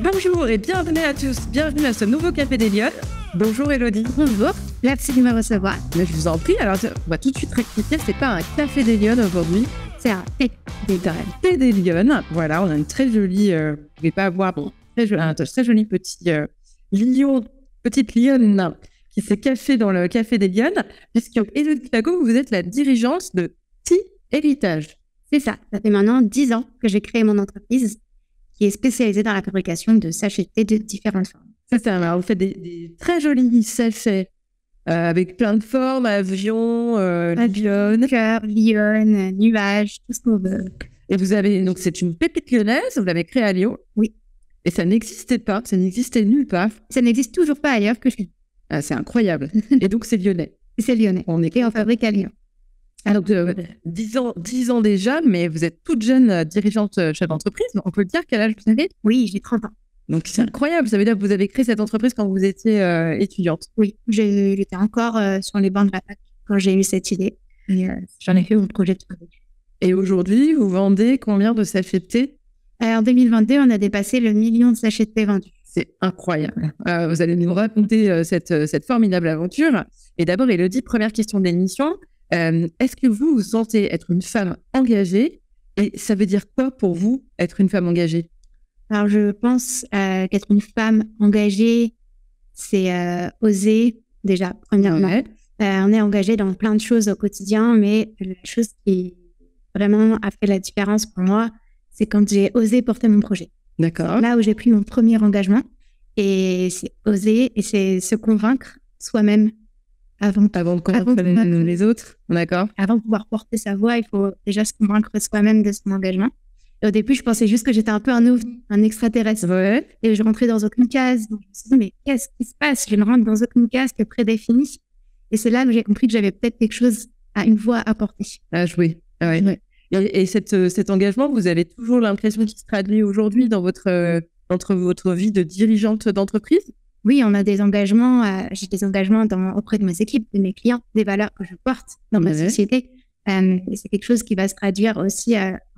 Bonjour et bienvenue à tous, bienvenue à ce nouveau Café des Lyonnes. Bonjour Elodie. Bonjour, merci de me recevoir. Mais je vous en prie, alors on va tout de suite rectifier, c'est pas un Café des Lyonnes aujourd'hui, c'est un thé des Lyonnes. Thé des Lyonnes. Voilà, on a une très jolie, vous pouvez pas avoir, un très joli petit lion, petite lionne qui s'est cachée dans le Café des Lyonnes, puisque Elodie Fago, vous êtes la dirigeante de Tea Héritage. C'est ça, ça fait maintenant 10 ans que j'ai créé mon entreprise qui est spécialisée dans la fabrication de sachets de thé de différentes formes. Ça, c'est vous faites des très jolis sachets avec plein de formes, avion, lionne, cœur, lionne, nuage, tout ce qu'on veut. Et vous avez, donc c'est une pépite lyonnaise, vous l'avez créée à Lyon. Oui. Et ça n'existait pas, ça n'existait nulle part. Ça n'existe toujours pas ailleurs que chez nous. Ah, c'est incroyable. Et donc c'est lyonnais. C'est lyonnais. Et on fabrique à Lyon. Alors, 10 ans déjà, mais vous êtes toute jeune dirigeante chef d'entreprise. On peut le dire, quel âge vous avez? Oui, j'ai 30 ans. Donc c'est incroyable, ça veut dire que vous avez créé cette entreprise quand vous étiez étudiante. Oui, j'étais encore sur les bancs de la fac quand j'ai eu cette idée. Et, j'en ai fait mon projet de travail. Et aujourd'hui, vous vendez combien de sachets de thé? En 2022, on a dépassé le 1 million de sachets de thé vendus. C'est incroyable. Vous allez nous raconter cette formidable aventure. Et d'abord, Elodie, première question de l'émission. Est-ce que vous vous sentez être une femme engagée? Et ça veut dire quoi pour vous, être une femme engagée? Alors, je pense qu'être une femme engagée, c'est oser, déjà, premièrement. Ouais. On est engagé dans plein de choses au quotidien, mais la chose qui vraiment a fait la différence pour moi, c'est quand j'ai osé porter mon projet. D'accord. Là où j'ai pris mon premier engagement, et c'est oser, et c'est se convaincre soi-même avant de convaincre les autres. D'accord. Avant de pouvoir porter sa voix, il faut déjà se convaincre soi-même de son engagement. Et au début, je pensais juste que j'étais un peu un ovni, un extraterrestre. Ouais. Et je rentrais dans aucune case. Donc je me suis dit, mais qu'est-ce qui se passe? Je ne rentre dans aucune case que prédéfinie. Et c'est là que j'ai compris que j'avais peut-être quelque chose, une voix à porter. À jouer. Ouais. Ouais. Et cet engagement, vous avez toujours l'impression qu'il se traduit aujourd'hui dans votre vie de dirigeante d'entreprise? Oui, on a des engagements. J'ai des engagements auprès de mes équipes, de mes clients, des valeurs que je porte dans ma société. Et c'est quelque chose qui va se traduire aussi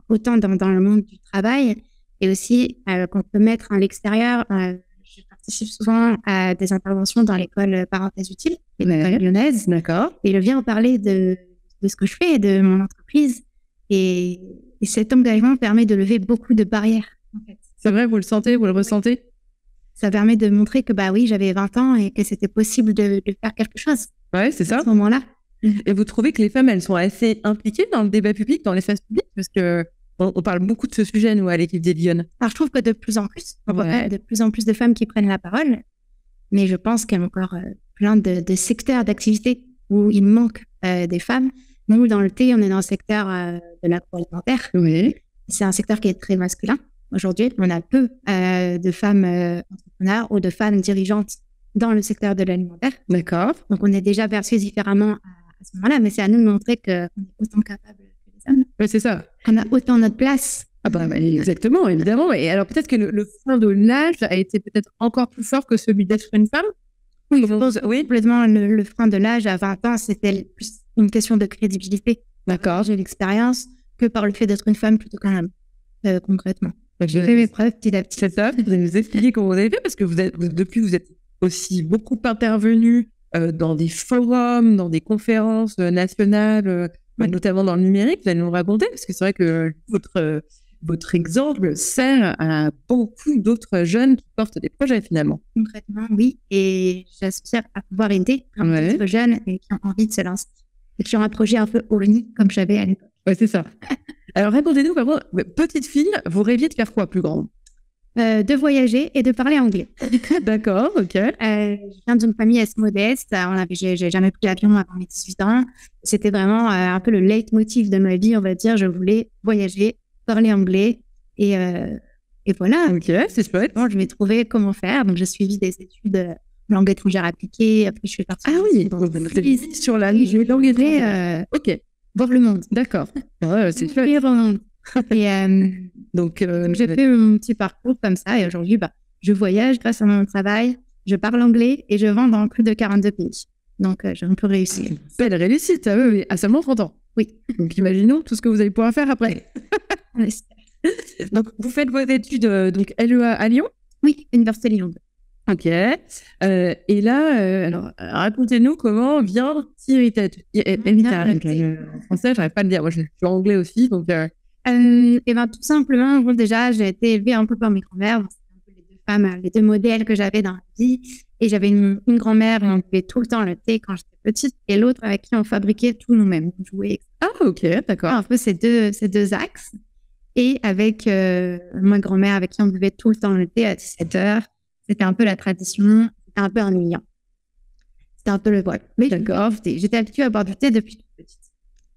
autant dans le monde du travail et aussi qu'on peut mettre à l'extérieur. Je participe souvent à des interventions dans l'école Parenthèse Utile, l'école lyonnaise. D'accord. Et je viens en parler de ce que je fais, de mon entreprise. Et cet engagement permet de lever beaucoup de barrières. En fait. C'est vrai, vous le sentez, vous le ressentez? Ça permet de montrer que oui, j'avais 20 ans et que c'était possible de faire quelque chose. Ouais, c'est ça. À ce moment-là. Et vous trouvez que les femmes, elles sont assez impliquées dans le débat public, dans l'espace public? Parce que on parle beaucoup de ce sujet, nous, à l'équipe des Lyonnes. Alors, je trouve que de plus en plus, on voit de plus en plus de femmes qui prennent la parole. Mais je pense qu'il y a encore plein de secteurs d'activité où il manque des femmes. Nous, dans le thé, on est dans le secteur de l'agroalimentaire. Oui. C'est un secteur qui est très masculin. Aujourd'hui, on a peu de femmes entrepreneurs ou de femmes dirigeantes dans le secteur de l'alimentaire. D'accord. Donc, on est déjà perçus différemment à ce moment-là, mais c'est à nous de montrer qu'on est autant capables que les hommes. Oui, c'est ça. On a autant notre place. Ah exactement, évidemment. Et alors, peut-être que le frein de l'âge a été peut-être encore plus fort que celui d'être une femme? Oui, je pense complètement. Le frein de l'âge à 20 ans, c'était plus une question de crédibilité. D'accord. J'ai l'expérience que par le fait d'être une femme plutôt qu'un homme, concrètement. J'ai fait mes preuves petit à petit. C'est ça, vous allez nous expliquer comment vous avez fait, parce que depuis, vous êtes aussi beaucoup intervenu dans des forums, dans des conférences nationales, notamment dans le numérique. Vous allez nous raconter, parce que c'est vrai que votre exemple sert à beaucoup d'autres jeunes qui portent des projets, finalement. Concrètement, oui. Et j'espère à pouvoir aider d'autres jeunes et qui ont envie de se lancer. Et qui ont un projet un peu ovni, comme j'avais à l'époque. Ouais, c'est ça. Alors, racontez-nous, par contre, petite fille, vous rêviez de faire quoi plus grande? De voyager et de parler anglais. D'accord, ok. Je viens d'une famille assez modeste. J'ai jamais pris l'avion avant mes 18 ans. C'était vraiment un peu le leitmotiv de ma vie, on va dire. Je voulais voyager, parler anglais et voilà. Ok, c'est chouette. Bon, je vais trouver comment faire. Donc, j'ai suivi des études langue étrangère appliquée. Après, je suis partie. Ah oui, sur la langue étrangère. Ok. Voir le monde. D'accord. Ouais, c'est chouette. Et donc, j'ai fait mon petit parcours comme ça. Et aujourd'hui, je voyage grâce à mon travail. Je parle anglais et je vends dans plus de 42 pays. Donc, j'ai un peu réussi. Belle réussite, oui, à seulement 30 ans. Oui. Donc, imaginons tout ce que vous allez pouvoir faire après. Donc, vous faites vos études, donc LEA à Lyon? Oui, Université Lyon 2. Ok. Et là, alors, racontez-nous comment vient Tirita. En français, je n'arrive pas à le dire. Moi, je suis anglais aussi, donc. Et ben, tout simplement, bon, déjà, j'ai été élevée un peu par mes grand-mères. Donc, c'était un peu les deux femmes, les deux modèles que j'avais dans la vie. Et j'avais une grand-mère, on buvait tout le temps le thé quand j'étais petite, et l'autre avec qui on fabriquait tout nous-mêmes, on jouait, etc. Ah, ok, d'accord. Un peu ces deux axes. Et avec ma grand-mère, avec qui on buvait tout le temps le thé à 17h, c'était un peu la tradition, c'était un peu ennuyant. C'était un peu le voile. Mais d'accord, j'étais habituée à boire du thé depuis toute petite.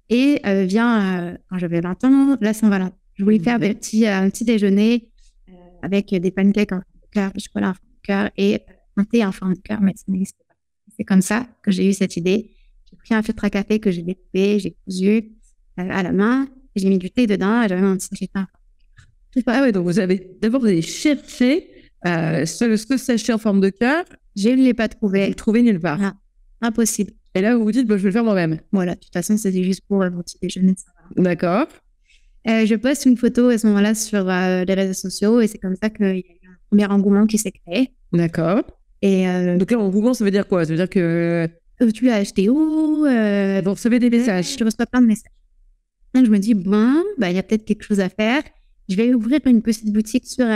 Et quand j'avais 20 ans, la Saint-Valentin. Je voulais faire un petit déjeuner avec des pancakes en forme de cœur, du chocolat en forme de cœur et un thé en forme de cœur, mais ça n'existait pas. C'est comme ça que j'ai eu cette idée. J'ai pris un filtre à café que j'ai découpé, j'ai cousu à la main, j'ai mis du thé dedans et j'avais mon petit sachet. Ah ouais, donc vous avez cherché ce sachet en forme de cœur. Je ne l'ai pas trouvé. Vous le trouvez nulle part. Non, impossible. Et là, vous vous dites, je vais le faire moi-même. Voilà, de toute façon, c'était juste pour mon petit déjeuner de Saint-Valentin. D'accord. Je poste une photo à ce moment-là sur les réseaux sociaux et c'est comme ça qu'il y a eu un premier engouement qui s'est créé. D'accord. Et donc là, engouement, ça veut dire quoi? Ça veut dire que... tu l'as acheté où? Vous recevez des messages. Je reçois plein de messages. Donc, je me dis, bon, il y a peut-être quelque chose à faire. Je vais ouvrir une petite boutique sur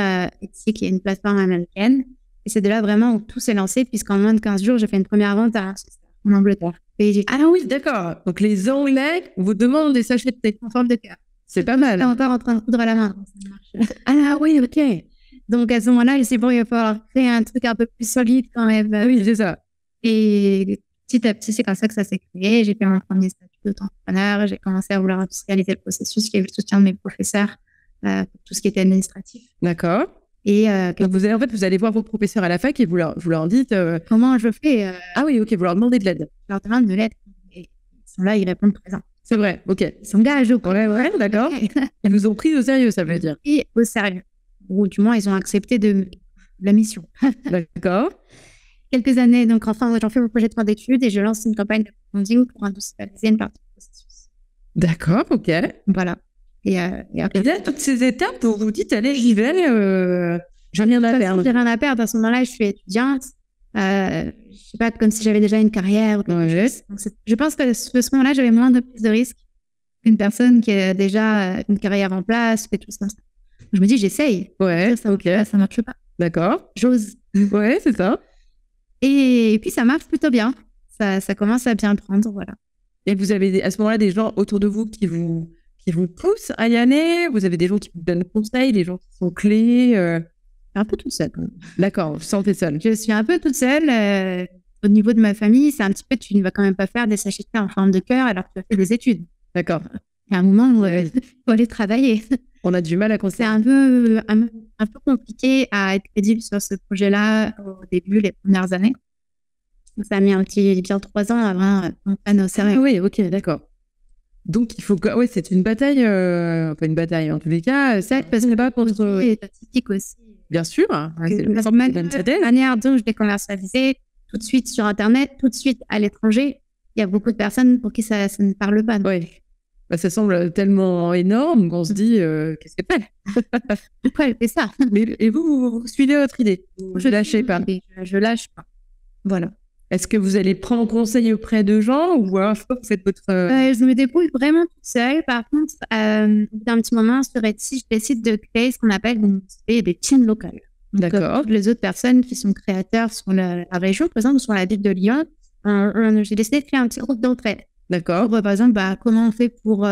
Etsy, qui est une plateforme américaine. Et c'est de là vraiment où tout s'est lancé, puisqu'en moins de 15 jours, j'ai fait une première vente en Angleterre. Ah oui, d'accord. Donc les Anglais vous demandent des sachets de thé en forme de cœur. C'est pas mal. Je suis encore en train de coudre à la main. Donc ça marche. Ah oui, ok. Donc à ce moment-là, je sais bon, il va falloir créer un truc un peu plus solide quand même. Oui, c'est ça. Et petit à petit, c'est comme ça que ça s'est créé. J'ai fait mon premier statut d'auto-entrepreneur. J'ai commencé à vouloir industrialiser le processus. J'ai eu le soutien de mes professeurs pour tout ce qui était administratif. D'accord. Et donc vous allez voir vos professeurs à la fac et vous leur dites comment je fais. Ah oui, ok, vous leur demandez de l'aide. Je leur demande de l'aide. Et ils sont là, ils répondent présent. C'est vrai, ok. Ils s'engagent. Ouais, d'accord. Ils vous ont pris au sérieux, ça veut dire. Et au sérieux. Ou du moins, ils ont accepté de la mission. D'accord. Quelques années, donc enfin, j'en fais mon projet de fin d'études et je lance une campagne de crowdfunding pour industrialiser une partie du processus. D'accord, ok. Voilà. Et après, là, toutes ces étapes où vous dites, allez, j'y vais, j'ai rien à perdre. J'ai rien à perdre. À ce moment-là, je suis étudiante. Je sais pas, comme si j'avais déjà une carrière. Ou quelque chose. Donc, je pense que à ce moment-là, j'avais moins de prise de risque qu'une personne qui a déjà une carrière en place, quelque chose comme ça. Je me dis, j'essaye. Ouais, ok. Ça marche pas. D'accord. J'ose. Ouais, c'est ça. Et puis, ça marche plutôt bien. Ça commence à bien prendre, voilà. Et vous avez à ce moment-là des gens autour de vous qui vous poussent à y aller? Vous avez des gens qui vous donnent conseils, des gens qui sont clés? Un peu toute seule. D'accord, vous vous sentez seule. Je suis un peu toute seule. Au niveau de ma famille, c'est un petit peu, tu ne vas quand même pas faire des sachets de thé en forme de cœur alors que tu as fait des études. D'accord. Il y a un moment où il faut aller travailler. On a du mal à conseiller. C'est un peu compliqué à être crédible sur ce projet-là au début, les premières années. Donc, ça a mis bien 3 ans avant qu'on prenne au sérieux. Oui, ok, d'accord. Donc, il faut que... Oui, c'est une bataille, enfin une bataille en tous les cas. C'est parce que pas contre les statistiques aussi. Bien sûr. La manière dont je l'ai commercialisé, tout de suite sur Internet, tout de suite à l'étranger, il y a beaucoup de personnes pour qui ça ne parle pas. Oui. Bah, ça semble tellement énorme qu'on se dit, qu'est-ce qu'elle fait? Pourquoi elle fait ça? Et vous suivez votre idée? Je lâchez pas. Je lâche pas. Voilà. Est-ce que vous allez prendre conseil auprès de gens ou alors je sais pas, vous faites votre... Je me débrouille vraiment toute seule. Par contre, d'un petit moment sur Etsy, je décide de créer ce qu'on appelle des teams locales. D'accord. Les autres personnes qui sont créateurs sur la région, par exemple, sur la ville de Lyon, j'ai décidé de créer un petit groupe d'entraide. D'accord. Par exemple, comment on fait pour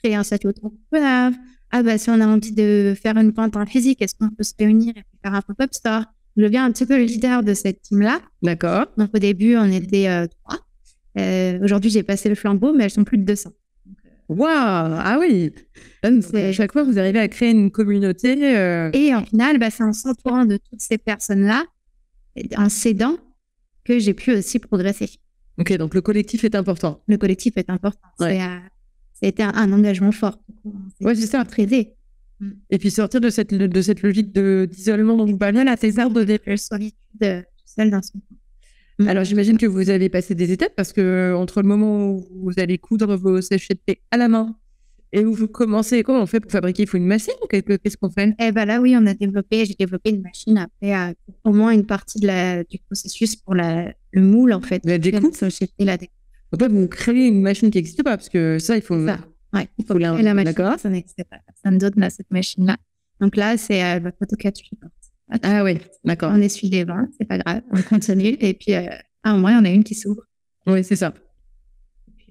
créer un statut auto-entrepreneur? Si on a envie de faire une vente en physique, est-ce qu'on peut se réunir et faire un pop-up store? Je deviens un petit peu le leader de cette team-là. D'accord. Donc, au début, on était 3. Aujourd'hui, j'ai passé le flambeau, mais elles sont plus de 200. Waouh! Ah oui! À chaque fois, vous arrivez à créer une communauté. Et en final, c'est en s'entourant de toutes ces personnes-là, en s'aidant, que j'ai pu aussi progresser. Ok, donc le collectif est important. Le collectif est important. Ouais. Ça a été un engagement fort. Ouais, c'est ça. Très aidé. Et puis sortir de cette logique d'isolement dont vous parliez, là, c'est ça, de solitude tout seul dans son coin. Alors, j'imagine que vous avez passé des étapes parce que entre le moment où vous allez coudre vos sachets de thé à la main Et vous commencez, comment on fait pour fabriquer? Il faut une machine ou qu'est-ce qu'on fait? Eh ben là, oui, j'ai développé une machine après, au moins une partie du processus pour le moule, en fait. La découpe? La découpe. Donc là, vous créez une machine qui n'existe pas, parce que ça, il faut... Ça. Ouais, il faut créer la machine. D'accord. Ça n'existait pas. Personne d'autre n'a cette machine-là. Donc là, c'est la photocapture. Ah oui, d'accord. On essuie les vents, c'est pas grave, on continue. Et puis, à un moment, on a une qui s'ouvre. Oui, c'est ça.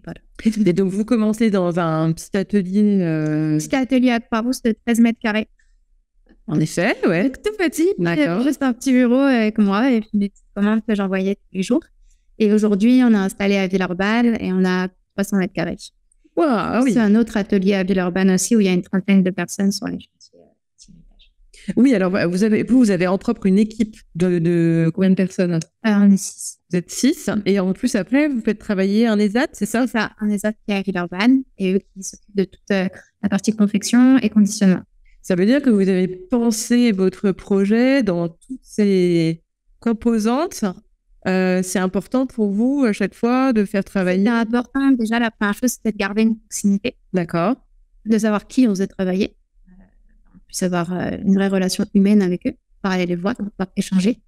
Voilà. Et donc, vous commencez dans un petit atelier... Petit atelier à Croix-Rousse de 13 mètres carrés. En effet, ouais. Tout petit. D'accord. Juste un petit bureau avec moi et puis des petites commandes que j'envoyais tous les jours. Et aujourd'hui, on a installé à Villeurbanne et on a 300 mètres carrés. Wow, oui. C'est un autre atelier à Villeurbanne aussi où il y a une trentaine de personnes sur les chantiers. Oui, alors vous avez en propre une équipe de combien de personnes? On est 6. Vous êtes 6 et en plus après vous faites travailler un ESAT, c'est ça? C'est ça, un ESAT qui est à Villeurbanne et eux qui s'occupent de toute la partie confection et conditionnement. Ça veut dire que vous avez pensé votre projet dans toutes ses composantes. C'est important pour vous à chaque fois de faire travailler? C'est important. Déjà, la première chose, c'était de garder une proximité. D'accord. De savoir qui on faisait travailler. Puisse avoir une vraie relation humaine avec eux, pouvoir aller les voir, pouvoir échanger.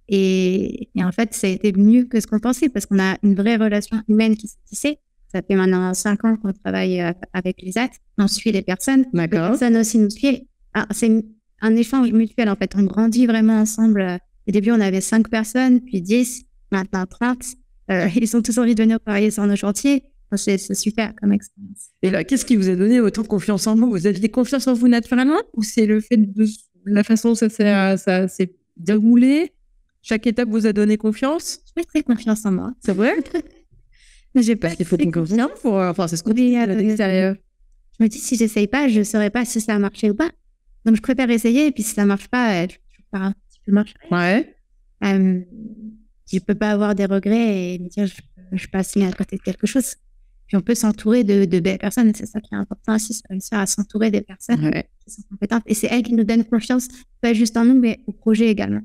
Et en fait, ça a été mieux que ce qu'on pensait parce qu'on a une vraie relation humaine qui s'est tissée. Ça fait maintenant 5 ans qu'on travaille avec les actes. On suit les personnes. D'accord. Les personnes aussi nous suivent. C'est un échange mutuel, en fait. On grandit vraiment ensemble. Au début, on avait 5 personnes, puis 10, maintenant 30. Ils ont tous envie de venir travailler sur nos chantiers. C'est super comme expérience. Et là, qu'est-ce qui vous a donné autant confiance en vous? Vous aviez confiance en vous naturellement ou c'est le fait de la façon dont ça s'est déroulé? Chaque étape vous a donné confiance? Je mets très confiance en moi. C'est vrai? Mais j'ai pas. Il faut qu'on confiance pour. Enfin, c'est ce qu'on dit à l'extérieur. Je me dis, si j'essaye pas, je ne saurais pas si ça a marché ou pas. Donc, je préfère essayer. Et puis, si ça marche pas, je pars un petit peu marcher. Ouais. Je peux pas avoir des regrets et me dire, je passe à côté de quelque chose. Puis on peut s'entourer de belles personnes. C'est ça qui est important aussi, c'est réussir à s'entourer des personnes qui sont compétentes. Et c'est elles qui nous donnent confiance, pas juste en nous, mais au projet également.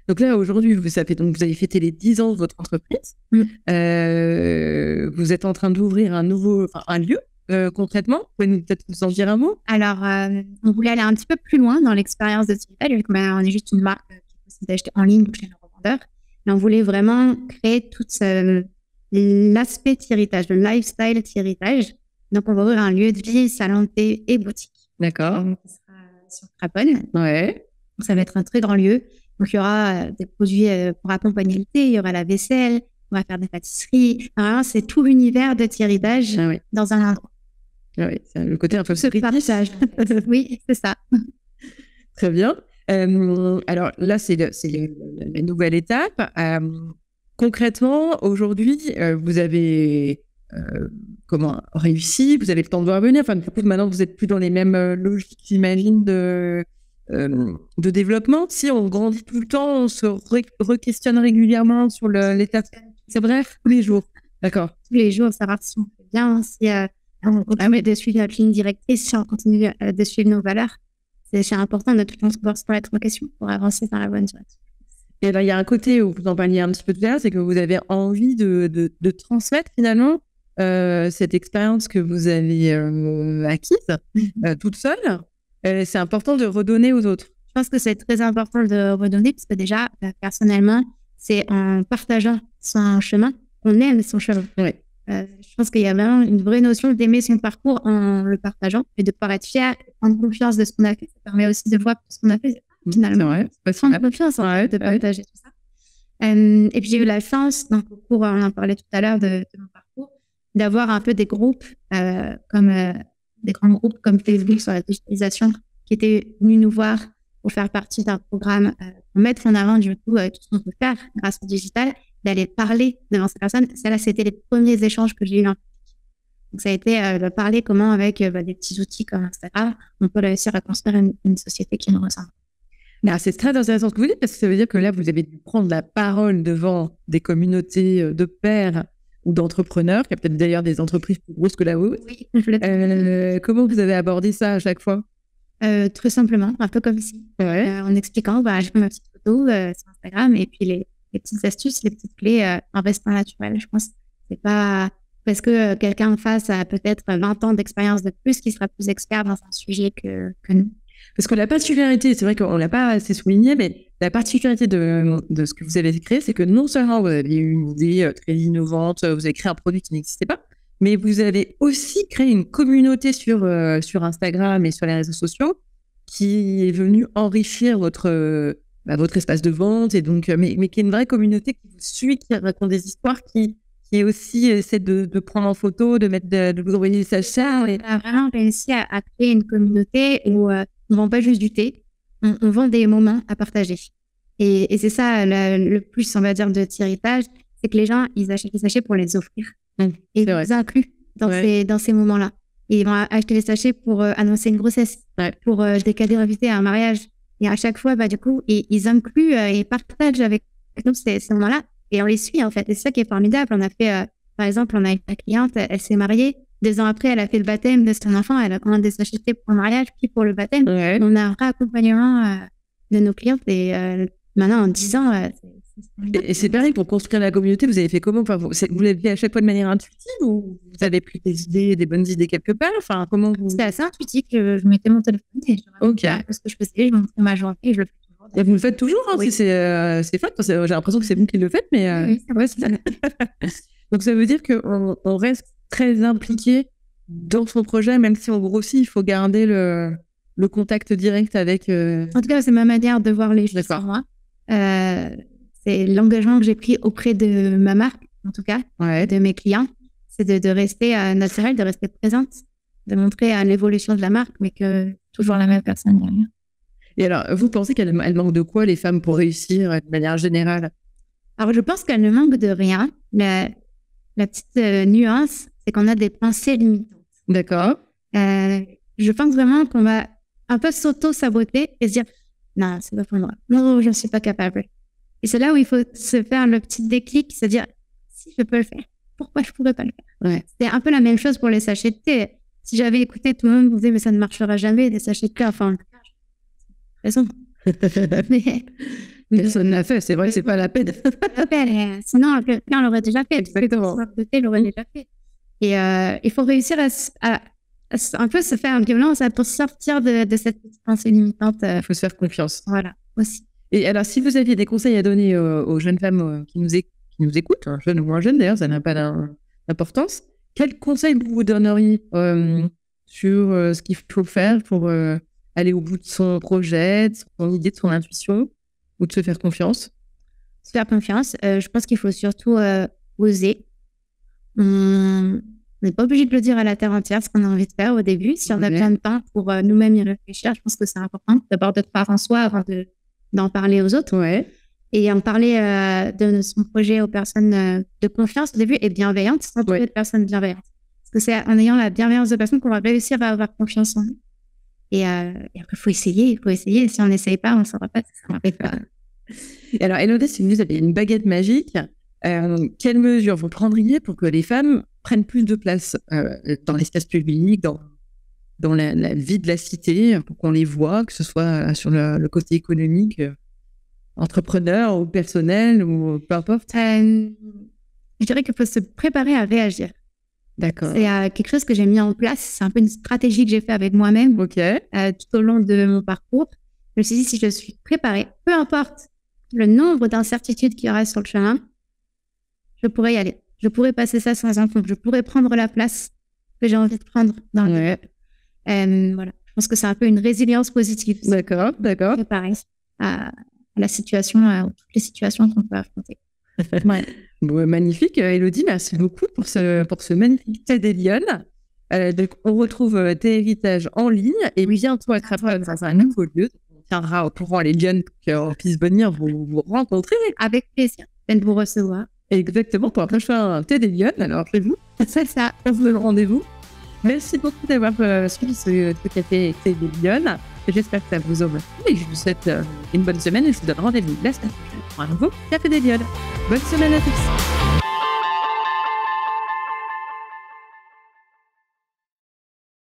Donc là, aujourd'hui, vous avez fêté les 10 ans de votre entreprise. Vous êtes en train d'ouvrir un lieu, concrètement. Vous pouvez peut-être nous en dire un mot? Alors, on voulait aller un petit peu plus loin dans l'expérience de Tiritage, vu qu'on est juste une marque qui est possible d'acheter en ligne chez nos revendeurs. Mais on voulait vraiment créer toute l'aspect Tiritage, le lifestyle Tiritage. Donc, on va ouvrir un lieu de vie, salon de thé et boutique. D'accord. Qui sera sur Craponne. Ouais. Donc, ça va être un très grand lieu. Donc, il y aura des produits pour accompagner le thé, il y aura la vaisselle, on va faire des pâtisseries. Vraiment, c'est tout l'univers de Tiritage dans un endroit. Ah oui, c'est le côté un peu partage. Oui, c'est ça. Très bien. Alors là, c'est la nouvelle étape. Concrètement, aujourd'hui, vous avez réussi, vous avez le temps de voir venir. Enfin, du coup, maintenant, vous n'êtes plus dans les mêmes logiques, j'imagine, de développement. Si on grandit tout le temps, on se re-questionne régulièrement sur l'étape. C'est vrai, tous les jours. D'accord. Tous les jours, savoir si on fait bien, si on continue de suivre notre ligne directrice, si on continue de suivre nos valeurs. C'est important de tout le temps se remettre en question pour avancer dans la bonne direction. Et là, il y a un côté où vous en parliez un petit peu tout à l'heure, c'est que vous avez envie de transmettre finalement cette expérience que vous avez acquise toute seule. C'est important de redonner aux autres. Je pense que c'est très important de redonner parce que déjà, personnellement, c'est en partageant son chemin qu'on aime son chemin. Oui. Je pense qu'il y a vraiment une vraie notion d'aimer son parcours en le partageant et de pouvoir être fier, prendre confiance de ce qu'on a fait. Ça permet aussi de voir tout ce qu'on a fait. Finalement, prendre confiance de partager tout ça. Et puis j'ai eu la chance, donc au cours, on en parlait tout à l'heure de mon parcours, d'avoir un peu des groupes des grands groupes comme Facebook sur la digitalisation qui étaient venus nous voir pour faire partie d'un programme pour mettre en avant du coup tout ce qu'on peut faire grâce au digital, d'aller parler devant ces personnes. Là, c'était les premiers échanges que j'ai eu en public. Donc ça a été de parler comment avec des petits outils comme Instagram, on peut réussir à construire une société qui nous ressemble. C'est très intéressant ce que vous dites parce que ça veut dire que là, vous avez dû prendre la parole devant des communautés de pairs ou d'entrepreneurs, il y a peut-être d'ailleurs des entreprises plus grosses que la vôtre. Oui, comment vous avez abordé ça à chaque fois? Très simplement, un peu comme ici, en expliquant, je fais ma petite photo sur Instagram et puis les petites astuces, les petites clés en restant naturel. Je pense que c'est pas parce que quelqu'un en face a peut-être 20 ans d'expérience de plus, qui sera plus expert dans un sujet que nous. Parce que la particularité, c'est vrai qu'on ne l'a pas assez souligné, mais la particularité de ce que vous avez créé, c'est que non seulement vous avez eu une idée très innovante, vous avez créé un produit qui n'existait pas, mais vous avez aussi créé une communauté sur Instagram et sur les réseaux sociaux qui est venue enrichir votre espace de vente, et donc, mais qui est une vraie communauté qui vous suit, qui raconte des histoires, qui aussi essaie de prendre en photo, de vous envoyer des messages. Et... On a vraiment réussi à créer une communauté où on ne vend pas juste du thé, on vend des moments à partager. Et c'est ça le plus, on va dire, de Thierrytage, c'est que les gens, ils achètent les sachets pour les offrir. Et ils vous incluent dans ces moments-là. Et ils vont acheter les sachets pour annoncer une grossesse, pour des cadeaux invités à un mariage. Et à chaque fois, du coup, ils incluent et partagent avec nous ces moments-là. Et on les suit, en fait. Et c'est ça qui est formidable. On a fait, par exemple, on a une cliente, elle s'est mariée. 2 ans après, elle a fait le baptême de son enfant. Elle a commandé des sachets pour le mariage, puis pour le baptême. Ouais. On a un réaccompagnement de nos clientes. Et maintenant, en 10 ans... Et c'est pareil, pour construire la communauté, vous avez fait comment? Enfin, vous l'avez fait à chaque fois de manière intuitive, ou vous avez pris des bonnes idées quelque part? Enfin, comment vous... C'était assez intuitif. Je mettais mon téléphone et je ce que je faisais, je montrais ma journée et je le fais toujours. Et vous le faites toujours, hein? Oui. C'est fun. J'ai l'impression que c'est vous qui le faites, mais... Oui, c'est ça. Donc ça veut dire qu'on reste très impliqué dans son projet, même si on grossit, il faut garder le contact direct avec... En tout cas, c'est ma manière de voir les choses sur moi. C'est l'engagement que j'ai pris auprès de ma marque, en tout cas, de mes clients. C'est de rester naturelle, de rester présente, de montrer l'évolution de la marque, mais que toujours la même personne derrière. Et alors, vous pensez qu'elles manquent de quoi, les femmes, pour réussir de manière générale? Alors, je pense qu'elles ne manquent de rien. La petite nuance, c'est qu'on a des pensées limitantes. D'accord. Je pense vraiment qu'on va un peu s'auto-saboter et se dire « Non, c'est pas pour moi. Non, je ne suis pas capable. » Et c'est là où il faut se faire le petit déclic, se dire « Si je peux le faire, pourquoi je ne pourrais pas le faire ?» Ouais. C'est un peu la même chose pour les sachets de thé. Si j'avais écouté, tout le monde vous disait « Mais ça ne marchera jamais, des sachets de thé. » Enfin, raison. Mais personne ne l'a fait, c'est vrai, c'est pas la peine. Sinon, quelqu'un l'aurait déjà fait. Exactement. Le thé l'aurait déjà fait. Et il faut réussir à un peu se faire une violence pour sortir de cette petite pensée limitante. Il faut se faire confiance. Voilà, aussi. Et alors, si vous aviez des conseils à donner aux jeunes femmes qui nous écoutent, jeunes ou moins jeunes d'ailleurs, ça n'a pas d'importance, quels conseils vous donneriez sur ce qu'il faut faire pour aller au bout de son projet, de son idée, de son intuition, ou de se faire confiance? Se faire confiance, je pense qu'il faut surtout oser. On n'est pas obligé de le dire à la terre entière, ce qu'on a envie de faire au début. Si on a plein de temps pour nous-mêmes y réfléchir, je pense que c'est important d'abord de croire en soi avant d'en parler aux autres. Ouais. Et en parler de son projet aux personnes de confiance au début et bienveillantes, sans trouver de personnes bienveillantes. Parce que c'est en ayant la bienveillance de personnes qu'on va réussir à avoir confiance en nous. Et après, il faut essayer. Si on n'essaye pas, on ne saura pas si ça ne marche pas. Et alors, Élodie, si vous avez une baguette magique, quelles mesures vous prendriez pour que les femmes prennent plus de place dans l'espace public, dans la vie de la cité, pour qu'on les voit, que ce soit sur le côté économique, entrepreneur ou personnel, ou peu importe? Je dirais qu'il faut se préparer à réagir. D'accord. C'est quelque chose que j'ai mis en place. C'est un peu une stratégie que j'ai fait avec moi-même tout au long de mon parcours. Je me suis dit, si je suis préparée, peu importe le nombre d'incertitudes qu'il y aura sur le chemin, je pourrais y aller. Je pourrais passer ça sans encombre. Je pourrais prendre la place que j'ai envie de prendre dans le voilà. Je pense que c'est un peu une résilience positive. D'accord. Préparer à la situation, à toutes les situations qu'on peut affronter. Bon, magnifique, Élodie, merci beaucoup pour ce magnifique thé des Lyonnes. Donc, on retrouve Théritage en ligne et bientôt à Craponne dans un nouveau lieu. On tiendra au courant les Lyonnes pour qu'on puisse venir vous rencontrer. Avec plaisir, de vous recevoir. Exactement, pour un prochain thé des Lyonnes. Alors, chez vous, c'est ça. On vous donne rendez-vous. Merci beaucoup d'avoir suivi ce café thé des Lyonnes. J'espère que ça vous aura plu et je vous souhaite une bonne semaine et je vous donne rendez-vous la semaine prochaine pour un nouveau Café des Lyonnes. Bonne semaine à tous.